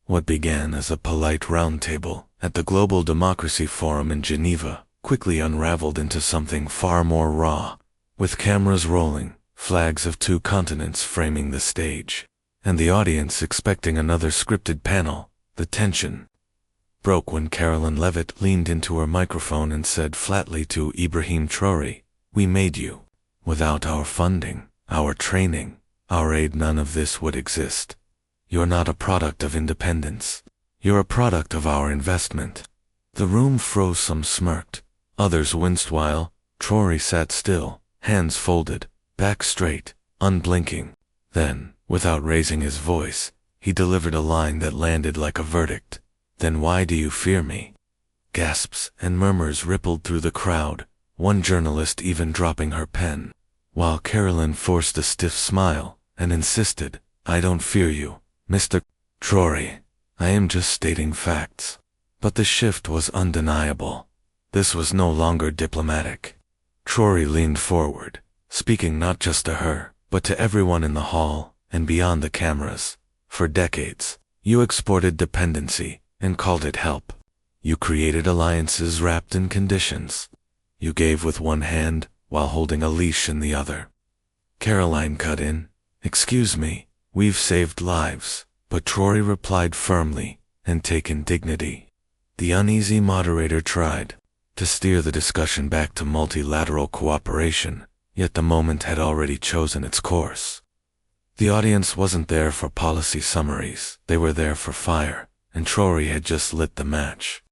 What began as a polite roundtable at the Global Democracy Forum in Geneva quickly unraveled into something far more raw, with cameras rolling, flags of 2 continents framing the stage, and the audience expecting another scripted panel. The tension broke when Carolyn Levitt leaned into her microphone and said flatly to Ibrahim Traoré, "We made you. Without our funding, our training, our aid, none of this would exist. You're not a product of independence. You're a product of our investment." The room froze. Some smirked, others winced while Traoré sat still, hands folded, back straight, unblinking. Then, without raising his voice, he delivered a line that landed like a verdict. "Then why do you fear me?" Gasps and murmurs rippled through the crowd, one journalist even dropping her pen, while Carolyn forced a stiff smile and insisted, "I don't fear you, Mr. Traoré. I am just stating facts." But the shift was undeniable. This was no longer diplomatic. Traoré leaned forward, speaking not just to her, but to everyone in the hall and beyond the cameras. "For decades, you exported dependency and called it help. You created alliances wrapped in conditions. You gave with one hand while holding a leash in the other." Caroline cut in, "Excuse me, we've saved lives," but Traoré replied firmly and taken dignity. The uneasy moderator tried to steer the discussion back to multilateral cooperation, yet the moment had already chosen its course. The audience wasn't there for policy summaries, they were there for fire, and Traoré had just lit the match.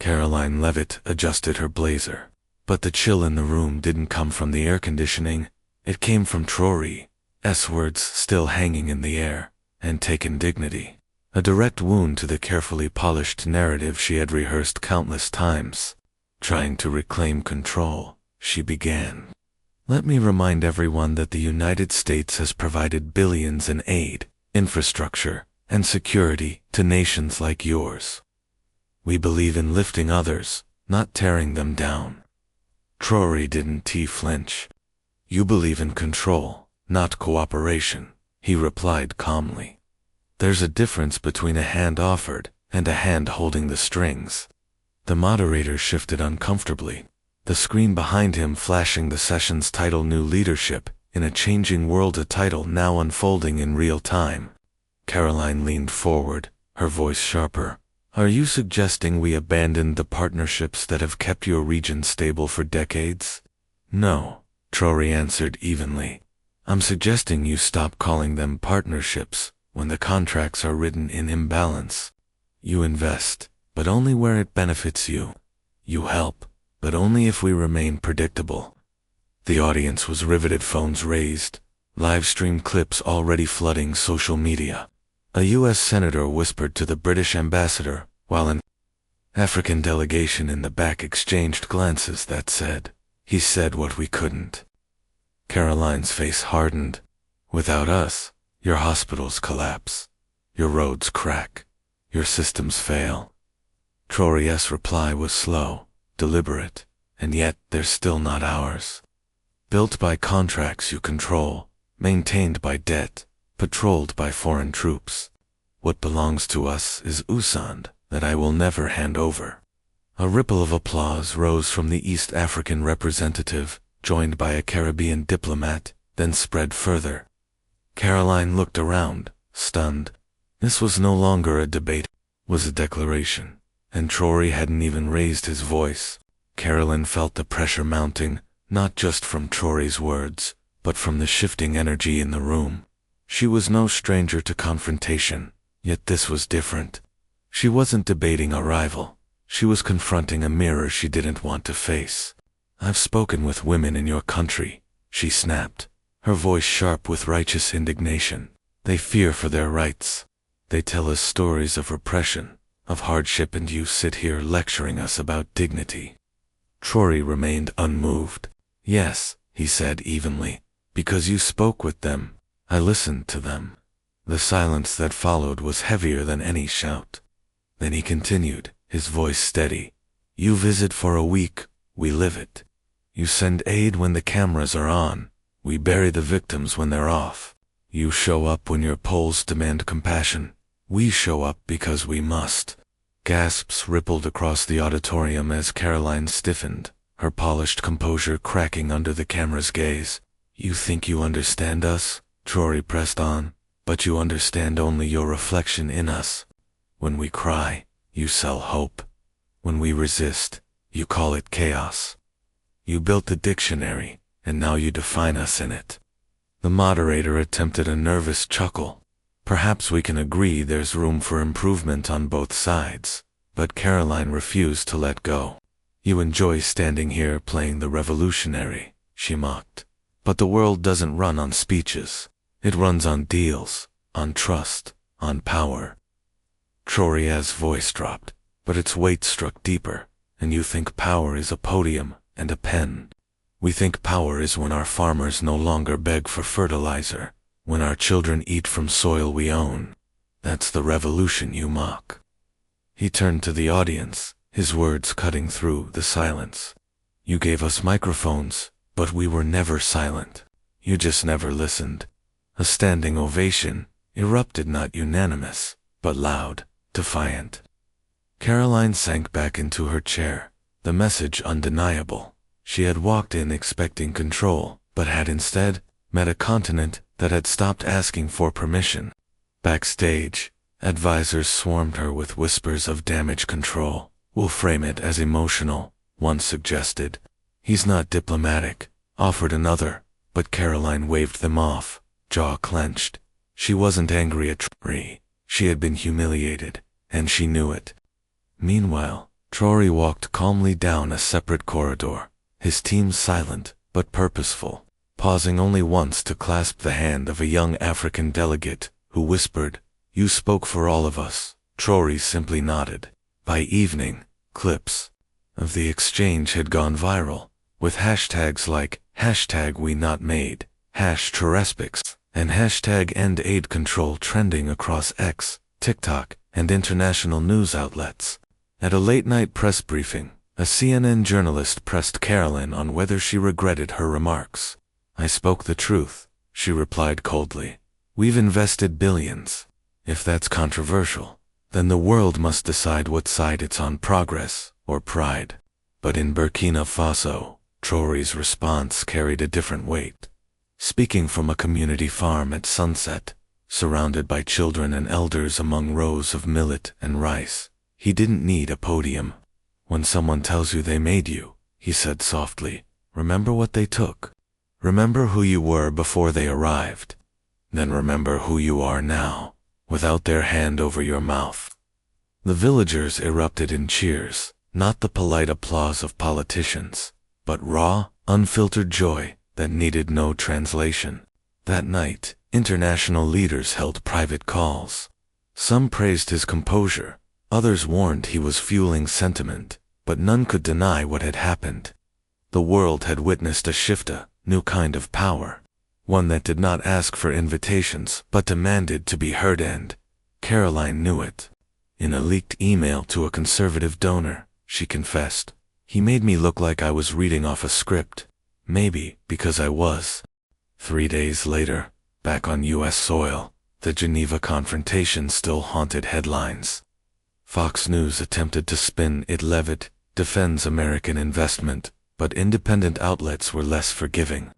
Caroline Levitt adjusted her blazer, but the chill in the room didn't come from the air conditioning, it came from Traoré's words still hanging in the air, and taken dignity. A direct wound to the carefully polished narrative she had rehearsed countless times. Trying to reclaim control, she began. "Let me remind everyone that the United States has provided billions in aid, infrastructure, and security to nations like yours. We believe in lifting others, not tearing them down." Traoré didn't flinch. "You believe in control, not cooperation," he replied calmly. "There's a difference between a hand offered and a hand holding the strings." The moderator shifted uncomfortably, the screen behind him flashing the session's title, "New Leadership in a Changing World," a title now unfolding in real time. Caroline leaned forward, her voice sharper. "Are you suggesting we abandon the partnerships that have kept your region stable for decades?" "No," Traoré answered evenly. "I'm suggesting you stop calling them partnerships when the contracts are written in imbalance. You invest, but only where it benefits you. You help, but only if we remain predictable." The audience was riveted, phones raised, live stream clips already flooding social media. A U.S. senator whispered to the British ambassador, while an African delegation in the back exchanged glances that said, "He said what we couldn't." Caroline's face hardened. "Without us, your hospitals collapse, your roads crack, your systems fail." Traoré's reply was slow, deliberate, and yet they're still not ours. Built by contracts you control, maintained by debt, patrolled by foreign troops. What belongs to us is Usand that I will never hand over." A ripple of applause rose from the East African representative, joined by a Caribbean diplomat, then spread further. Caroline looked around, stunned. This was no longer a debate, it was a declaration, and Traoré hadn't even raised his voice. Carolyn felt the pressure mounting, not just from Traoré's words, but from the shifting energy in the room. She was no stranger to confrontation, yet this was different. She wasn't debating a rival. She was confronting a mirror she didn't want to face. "I've spoken with women in your country," she snapped, her voice sharp with righteous indignation. "They fear for their rights. They tell us stories of repression, of hardship, and you sit here lecturing us about dignity." Traoré remained unmoved. "Yes," he said evenly, "because you spoke with them. I listened to them." The silence that followed was heavier than any shout. Then he continued, his voice steady. "You visit for a week, we live it. You send aid when the cameras are on, we bury the victims when they're off. You show up when your polls demand compassion, We show up because we must. Gasps rippled across the auditorium as Caroline stiffened, her polished composure cracking under the camera's gaze. You think you understand us? Traoré pressed on, but you understand only your reflection in us. When we cry, you sell hope. When we resist, you call it chaos. You built the dictionary, and now you define us in it. The moderator attempted a nervous chuckle. Perhaps we can agree there's room for improvement on both sides, but Caroline refused to let go. You enjoy standing here playing the revolutionary, she mocked. But the world doesn't run on speeches. It runs on deals, on trust, on power. Traoré's voice dropped, but its weight struck deeper, and you think power is a podium and a pen. We think power is when our farmers no longer beg for fertilizer, when our children eat from soil we own. That's the revolution you mock. He turned to the audience, his words cutting through the silence. You gave us microphones, but we were never silent. You just never listened. A standing ovation erupted, not unanimous, but loud, defiant. Caroline sank back into her chair, the message undeniable. She had walked in expecting control, but had instead met a continent that had stopped asking for permission. Backstage, advisors swarmed her with whispers of damage control. We'll frame it as emotional, one suggested. He's not diplomatic, offered another, but Caroline waved them off, jaw clenched. She wasn't angry at Traoré. She had been humiliated, and she knew it. Meanwhile, Traoré walked calmly down a separate corridor, his team silent but purposeful, pausing only once to clasp the hand of a young African delegate, who whispered, "You spoke for all of us." Traoré simply nodded. By evening, clips of the exchange had gone viral, with hashtags like #WeNotMade, #Trarespics, and #EndAidControl trending across X, TikTok, and international news outlets. At a late-night press briefing, a CNN journalist pressed Caroline on whether she regretted her remarks. I spoke the truth, she replied coldly. We've invested billions. If that's controversial, then the world must decide what side it's on, progress or pride. But in Burkina Faso, Traoré's response carried a different weight. Speaking from a community farm at sunset, surrounded by children and elders among rows of millet and rice, he didn't need a podium. When someone tells you they made you, he said softly, remember what they took. Remember who you were before they arrived. Then remember who you are now, without their hand over your mouth. The villagers erupted in cheers, not the polite applause of politicians, but raw, unfiltered joy that needed no translation. That night, international leaders held private calls. Some praised his composure, others warned he was fueling sentiment, but none could deny what had happened. The world had witnessed a shift, a new kind of power, one that did not ask for invitations but demanded to be heard, and Caroline knew it. In a leaked email to a conservative donor, she confessed, he made me look like I was reading off a script. Maybe because I was. 3 days later, back on U.S. soil, the Geneva confrontation still haunted headlines. Fox News attempted to spin it Levitt defends American investment, but independent outlets were less forgiving.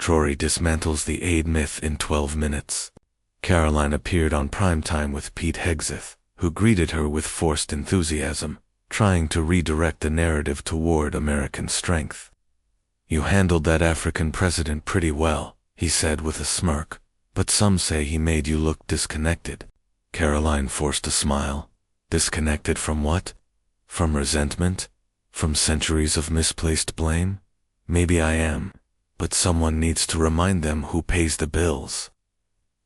Traoré dismantles the aid myth in 12 minutes. Caroline appeared on primetime with Pete Hegseth, who greeted her with forced enthusiasm, trying to redirect the narrative toward American strength. You handled that African president pretty well, he said with a smirk, but some say he made you look disconnected. Caroline forced a smile. Disconnected from what? From resentment? From centuries of misplaced blame? Maybe I am, but someone needs to remind them who pays the bills.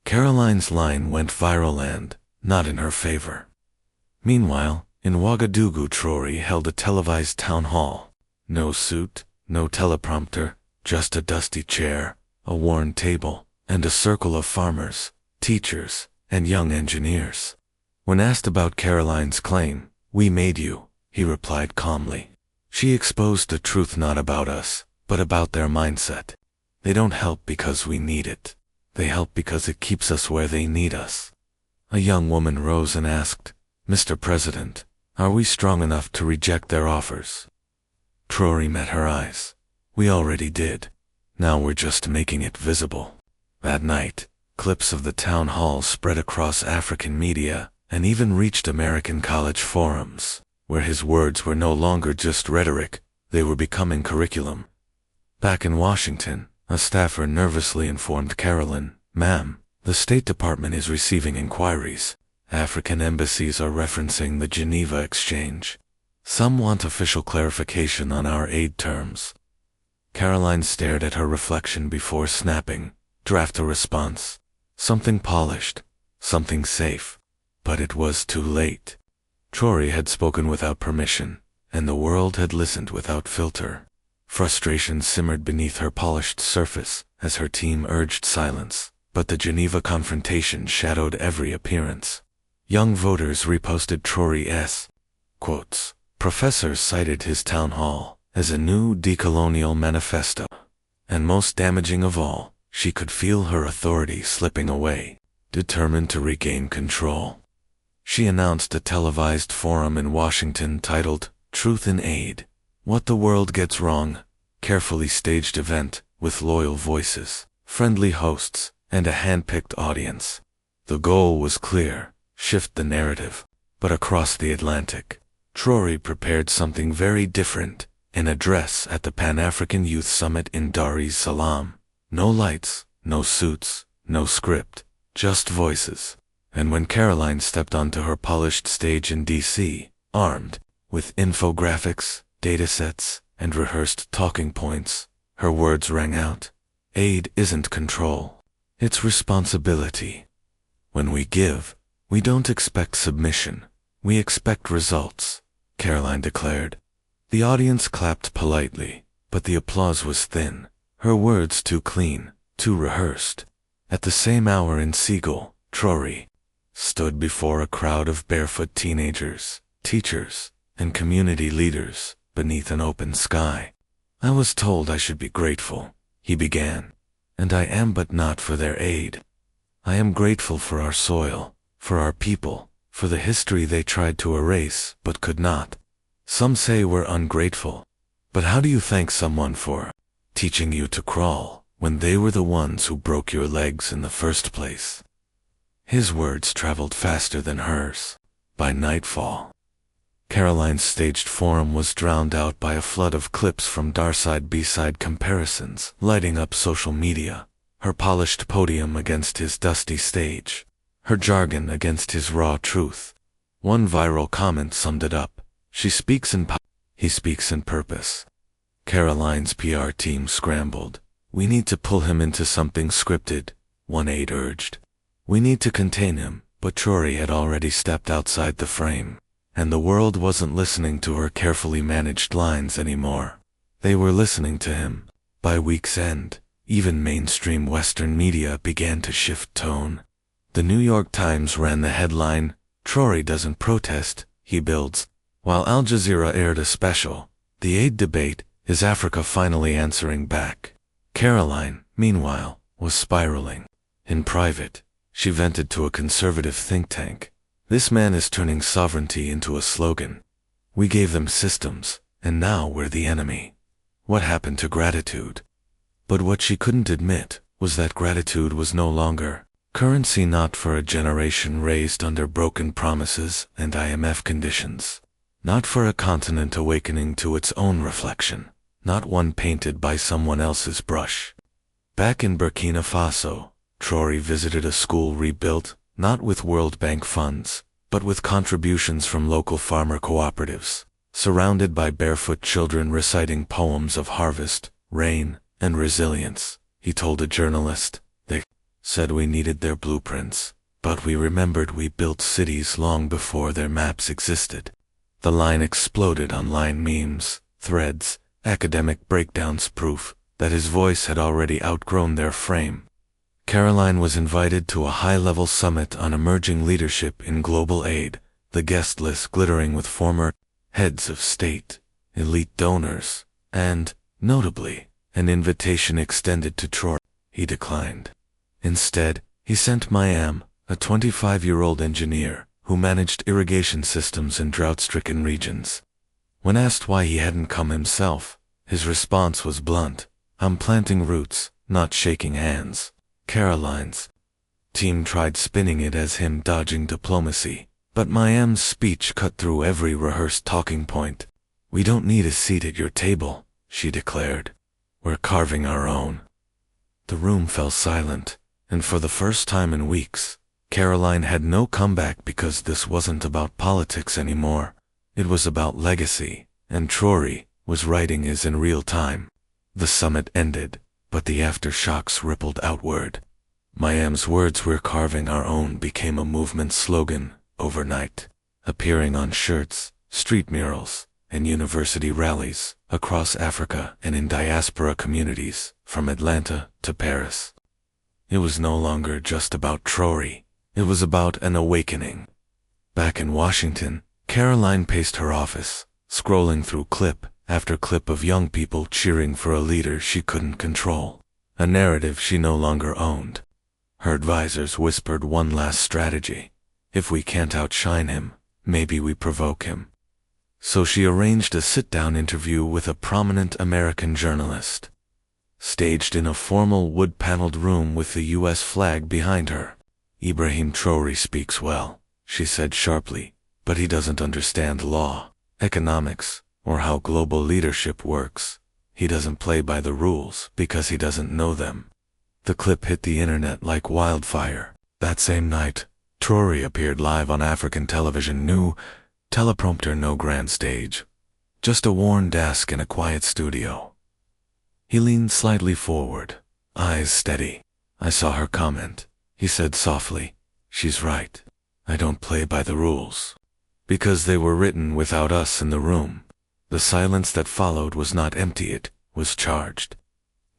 Caroline's line went viral and not in her favor. Meanwhile, in Ouagadougou, Traoré held a televised town hall. No suit, no teleprompter, just a dusty chair, a worn table, and a circle of farmers, teachers, and young engineers. When asked about Caroline's claim, "We made you," he replied calmly. She exposed the truth, not about us, but about their mindset. They don't help because we need it. They help because it keeps us where they need us. A young woman rose and asked, "Mr. President, are we strong enough to reject their offers?" Traoré met her eyes. "We already did. Now we're just making it visible." That night, clips of the town hall spread across African media and even reached American college forums, where his words were no longer just rhetoric, they were becoming curriculum. Back in Washington, a staffer nervously informed Carolyn, "Ma'am, the State Department is receiving inquiries. African embassies are referencing the Geneva Exchange. Some want official clarification on our aid terms." Caroline stared at her reflection before snapping, "Draft a response. Something polished, something safe." But it was too late. Traoré had spoken without permission, and the world had listened without filter. Frustration simmered beneath her polished surface as her team urged silence, but the Geneva confrontation shadowed every appearance. Young voters reposted Traoré's quotes. Professors cited his town hall as a new decolonial manifesto. And most damaging of all, she could feel her authority slipping away, determined to regain control. She announced a televised forum in Washington titled, "Truth in Aid: What the World Gets Wrong," carefully staged event with loyal voices, friendly hosts, and a hand-picked audience. The goal was clear: shift the narrative. But across the Atlantic, Traoré prepared something very different, an address at the Pan-African Youth Summit in Dar es Salaam. No lights, no suits, no script, just voices. And when Caroline stepped onto her polished stage in D.C., armed with infographics, datasets, and rehearsed talking points, her words rang out. Aid isn't control. It's responsibility. When we give, we don't expect submission. We expect results, Caroline declared. The audience clapped politely, but the applause was thin. Her words too clean, too rehearsed. At the same hour in Seagull, Traoré stood before a crowd of barefoot teenagers, teachers, and community leaders beneath an open sky. "I was told I should be grateful," he began, "and I am, but not for their aid. I am grateful for our soil, for our people, for the history they tried to erase but could not. Some say we're ungrateful, but how do you thank someone for teaching you to crawl when they were the ones who broke your legs in the first place?" His words traveled faster than hers. By nightfall, Caroline's staged forum was drowned out by a flood of clips from Darside B-side comparisons, lighting up social media. Her polished podium against his dusty stage, her jargon against his raw truth. One viral comment summed it up. She speaks in power, he speaks in purpose. Caroline's PR team scrambled. "We need to pull him into something scripted," one aide urged. "We need to contain him," but Traoré had already stepped outside the frame, and the world wasn't listening to her carefully managed lines anymore. They were listening to him. By week's end, even mainstream Western media began to shift tone. The New York Times ran the headline, "Traoré doesn't protest, he builds," while Al Jazeera aired a special, "The Aid Debate, Is Africa Finally Answering Back?" Caroline, meanwhile, was spiraling. In private, she vented to a conservative think tank. "This man is turning sovereignty into a slogan. We gave them systems, and now we're the enemy. What happened to gratitude?" But what she couldn't admit was that gratitude was no longer currency, not for a generation raised under broken promises and IMF conditions, not for a continent awakening to its own reflection, not one painted by someone else's brush. Back in Burkina Faso, Traoré visited a school rebuilt, not with World Bank funds, but with contributions from local farmer cooperatives, surrounded by barefoot children reciting poems of harvest, rain, and resilience. He told a journalist, "They said we needed their blueprints, but we remembered we built cities long before their maps existed." The line exploded online memes, threads, academic breakdowns, proof that his voice had already outgrown their frame. Caroline was invited to a high-level summit on emerging leadership in global aid, the guest list glittering with former heads of state, elite donors, and, notably, an invitation extended to Traoré. He declined. Instead, he sent Mayam, a 25-year-old engineer who managed irrigation systems in drought-stricken regions. When asked why he hadn't come himself, his response was blunt: "I'm planting roots, not shaking hands." Caroline's team tried spinning it as him dodging diplomacy, but Mayam's speech cut through every rehearsed talking point. "We don't need a seat at your table," she declared. "We're carving our own." The room fell silent, and for the first time in weeks, Caroline had no comeback because this wasn't about politics anymore. It was about legacy, and Traoré was writing his in real time. The summit ended, but the aftershocks rippled outward. Mayam's words, "We're carving our own," became a movement slogan overnight, appearing on shirts, street murals, and university rallies across Africa and in diaspora communities from Atlanta to Paris. It was no longer just about Traoré. It was about an awakening. Back in Washington, Caroline paced her office, scrolling through clip after clip of young people cheering for a leader she couldn't control, a narrative she no longer owned. Her advisors whispered one last strategy: "If we can't outshine him, maybe we provoke him." So she arranged a sit-down interview with a prominent American journalist, staged in a formal wood-paneled room with the U.S. flag behind her. "Ibrahim Traoré speaks well," she said sharply, "but he doesn't understand law, economics, or how global leadership works. He doesn't play by the rules because he doesn't know them." The clip hit the internet like wildfire. That same night, Traoré appeared live on African television. New teleprompter, no grand stage, just a worn desk in a quiet studio. He leaned slightly forward, eyes steady. "I saw her comment," he said softly. "She's right. I don't play by the rules." Because they were written without us in the room. The silence that followed was not empty, it was charged.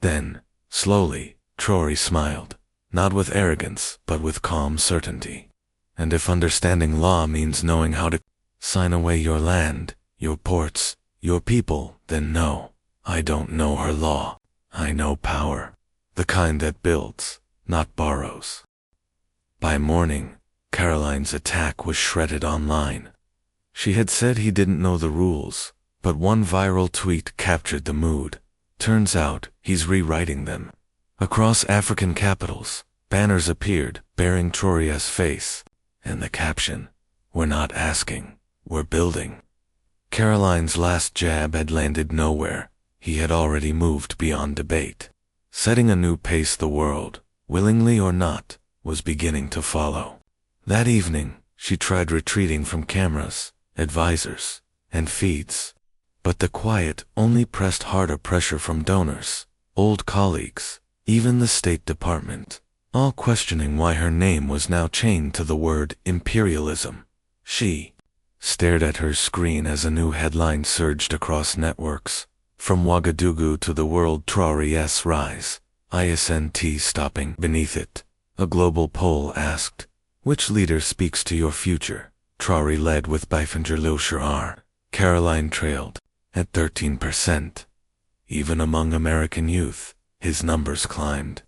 Then, slowly, Traoré smiled, not with arrogance, but with calm certainty. "And if understanding law means knowing how to sign away your land, your ports, your people, then no, I don't know her law. I know power. The kind that builds, not borrows." By morning, Caroline's attack was shredded online. She had said he didn't know the rules, but one viral tweet captured the mood. Turns out, he's rewriting them. Across African capitals, banners appeared bearing Traoré's face, and the caption, "We're not asking, we're building." Caroline's last jab had landed nowhere. He had already moved beyond debate. Setting a new pace, the world, willingly or not, was beginning to follow. That evening, she tried retreating from cameras, advisors, and feeds. But the quiet only pressed harder pressure from donors, old colleagues, even the State Department, all questioning why her name was now chained to the word imperialism. She stared at her screen as a new headline surged across networks. From Ouagadougou to the world, Traoré's rise, ISNT stopping beneath it. A global poll asked, "Which leader speaks to your future?" Traoré led with Bifangir. Caroline trailed, at 13%. Even among American youth, his numbers climbed.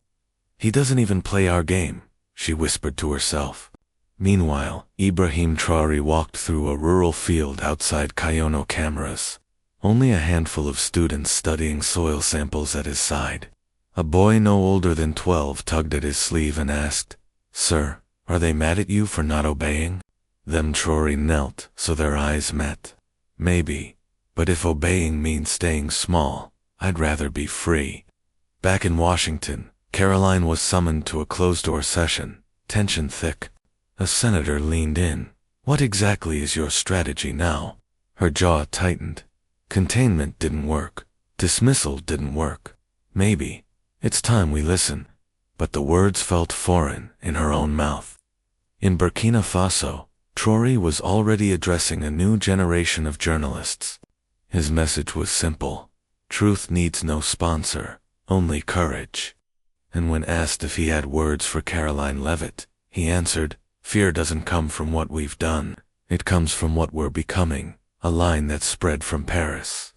"He doesn't even play our game," she whispered to herself. Meanwhile, Ibrahim Traoré walked through a rural field outside Kayono, cameras. Only a handful of students studying soil samples at his side. A boy no older than 12 tugged at his sleeve and asked, "Sir, are they mad at you for not obeying?" Them Traoré knelt so their eyes met. "Maybe, but if obeying means staying small, I'd rather be free." Back in Washington, Caroline was summoned to a closed-door session, tension thick. A senator leaned in. "What exactly is your strategy now?" Her jaw tightened. Containment didn't work. Dismissal didn't work. "Maybe. It's time we listen." But the words felt foreign in her own mouth. In Burkina Faso, Traoré was already addressing a new generation of journalists. His message was simple: truth needs no sponsor, only courage. And when asked if he had words for Caroline Levitt, he answered, "Fear doesn't come from what we've done. It comes from what we're becoming," a line that spread from Paris.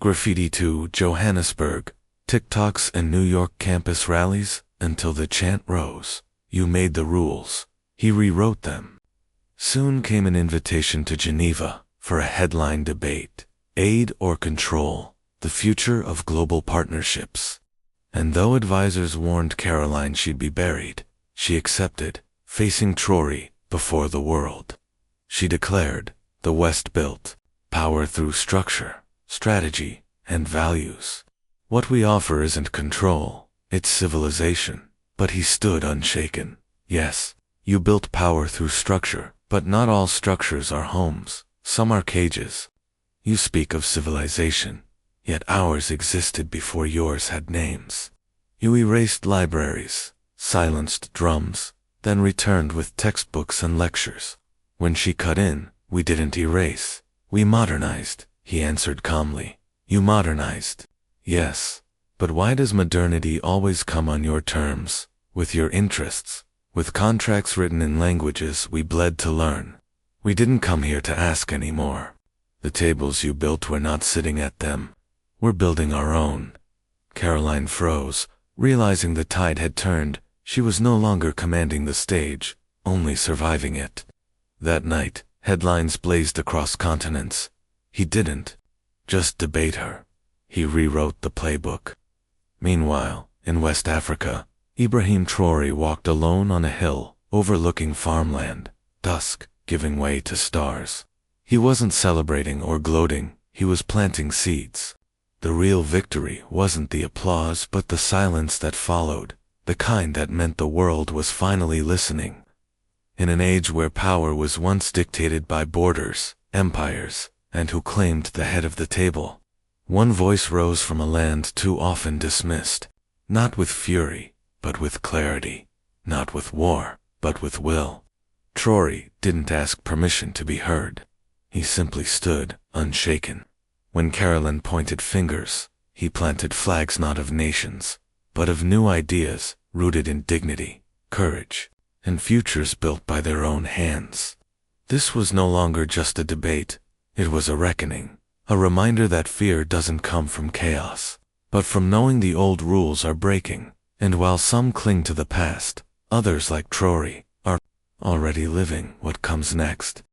Graffiti to Johannesburg, TikToks and New York campus rallies, until the chant rose, "You made the rules. He rewrote them. Soon came an invitation to Geneva for a headline debate: aid or control, the future of global partnerships. And though advisors warned Caroline she'd be buried, she accepted, facing Traoré before the world. She declared, the West built power through structure, strategy, and values. What we offer isn't control, it's civilization. But he stood unshaken. Yes, you built power through structure, but not all structures are homes. Some are cages. You speak of civilization, yet ours existed before yours had names. You erased libraries, silenced drums, then returned with textbooks and lectures. When she cut in, we didn't erase, we modernized, he answered calmly. You modernized. Yes, but why does modernity always come on your terms, with your interests, with contracts written in languages we bled to learn? We didn't come here to ask anymore. The tables you built, we're not sitting at them. We're building our own. Caroline froze, realizing the tide had turned. She was no longer commanding the stage, only surviving it. That night, headlines blazed across continents. He didn't just debate her. He rewrote the playbook. Meanwhile, in West Africa, Ibrahim Traoré walked alone on a hill, overlooking farmland, dusk giving way to stars. He wasn't celebrating or gloating, he was planting seeds. The real victory wasn't the applause but the silence that followed, the kind that meant the world was finally listening. In an age where power was once dictated by borders, empires, and who claimed the head of the table, one voice rose from a land too often dismissed, not with fury, but with clarity, not with war, but with will. Traoré didn't ask permission to be heard. He simply stood, unshaken. When Caroline pointed fingers, he planted flags not of nations, but of new ideas, rooted in dignity, courage, and futures built by their own hands. This was no longer just a debate, it was a reckoning, a reminder that fear doesn't come from chaos, but from knowing the old rules are breaking, and while some cling to the past, others like Traoré are already living what comes next.